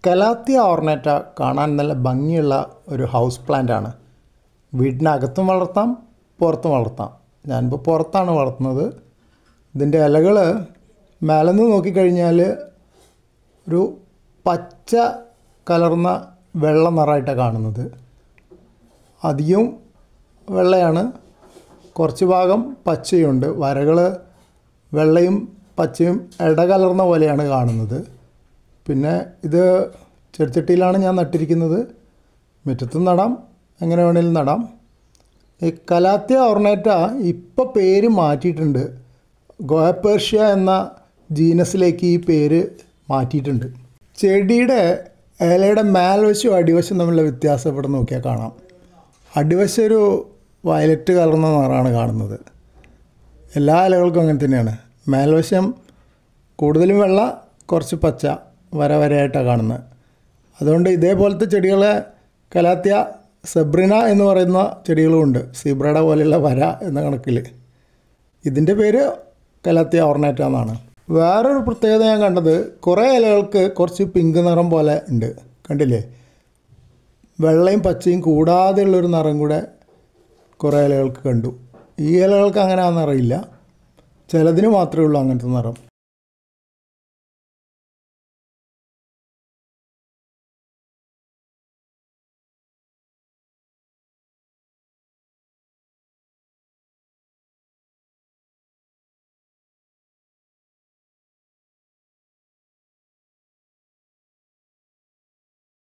Calathea ഓർണേറ്റ കാണാൻ നല്ല ഭംഗിയുള്ള ഒരു ഹൗസ് പ്ലാന്റ് ആണ്. വീടിനകത്തും വളർത്താം, പുറത്തും വളർത്താം. ഞാനിപ്പോൾ പുറത്താണ് വളർത്തുന്നത്. ഇതിൻ്റെ ഇലകൾ മേലെ നിന്ന് നോക്കിക്കഴിഞ്ഞാൽ ഒരു പച്ച കലർന്ന വെള്ള നിറമായിട്ടാണ് കാണുന്നത്. അധികം വെള്ളയാണ്, കുറച്ച് ഭാഗം പച്ചയുണ്ട്. വരകൾ വെള്ളയും പച്ചയും ഇടകലർന്ന പോലെയാണ് കാണുന്നത്. പിന്നെ ഇത് ചെടിച്ചട്ടിയിലാണ് ഞാൻ നട്ടിരിക്കുന്നത്. മുറ്റത്തും നടാം, എങ്ങനെ വേണമെങ്കിലും നടാം. ഈ കലാത്തിയ ഓർണേറ്റ ഇപ്പോൾ പേര് മാറ്റിയിട്ടുണ്ട്. ഗോയപ്പേർഷ്യ എന്ന ജീനസിലേക്ക് ഈ പേര് മാറ്റിയിട്ടുണ്ട്. ചെടിയുടെ ഇലയുടെ മേൽവശവും അടിവശവും തമ്മിലുള്ള വ്യത്യാസം ഇവിടെ നോക്കിയാൽ കാണാം. അടിവശം ഒരു വയലറ്റ് കലർന്ന നിറമാണ് കാണുന്നത്. എല്ലാ ഇലകൾക്കും അങ്ങനെ തന്നെയാണ്. മേൽവശം കൂടുതലും വെള്ള, കുറച്ച് പച്ച വരയായിട്ടാണ് കാണുന്നത്. അതുകൊണ്ട് ഇതേപോലത്തെ ചെടികളെ കലാത്തിയ സെബ്രിന എന്ന് പറയുന്ന ചെടികളുമുണ്ട്. സീബ്രയുടെ പോലെയുള്ള വര എന്ന കണക്കിൽ. ഇതിൻ്റെ പേര് കലാത്തിയ ഓർണേറ്റ എന്നാണ്. വേറൊരു പ്രത്യേകത ഞാൻ കണ്ടത്, കുറേ ഇലകൾക്ക് കുറച്ച് പിങ്ക് നിറം പോലെ ഉണ്ട്. കണ്ടില്ലേ? വെള്ളയും പച്ചയും കൂടാതെയുള്ളൊരു നിറം കൂടെ കുറേ ഇലകൾക്ക് കണ്ടു. ഈ ഇലകൾക്ക് അങ്ങനെ ആ നിറമില്ല. ചിലതിന് മാത്രമേ ഉള്ളൂ അങ്ങനത്തെ നിറം.